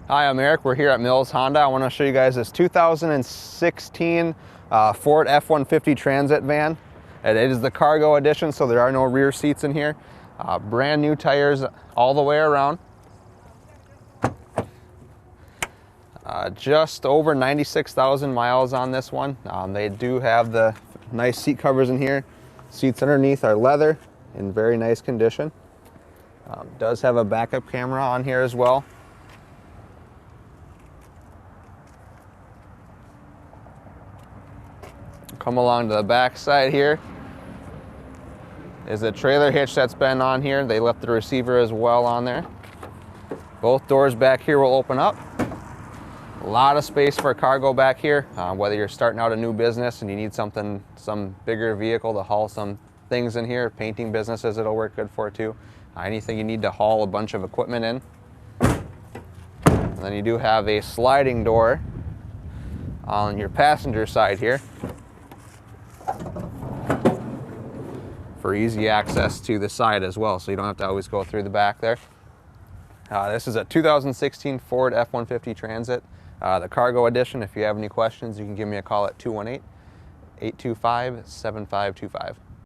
Hi, I'm Eric. We're here at Mills Honda. I want to show you guys this 2016 Ford F-150 Transit van. It is the cargo edition, so there are no rear seats in here. Brand new tires all the way around. Just over 96,000 miles on this one. They do have the nice seat covers in here. Seats underneath are leather in very nice condition. Does have a backup camera on here as well. Come along to the back side here. Is a trailer hitch that's been on here. They left the receiver as well on there. Both doors back here will open up. A lot of space for cargo back here. Whether you're starting out a new business and you need some bigger vehicle to haul some things in here, painting businesses it'll work good for too. Anything you need to haul a bunch of equipment in. And then you do have a sliding door on your passenger side here for easy access to the side as well, so you don't have to always go through the back there. This is a 2016 Ford F-150 Transit, the cargo edition. If you have any questions, you can give me a call at 218-825-7525.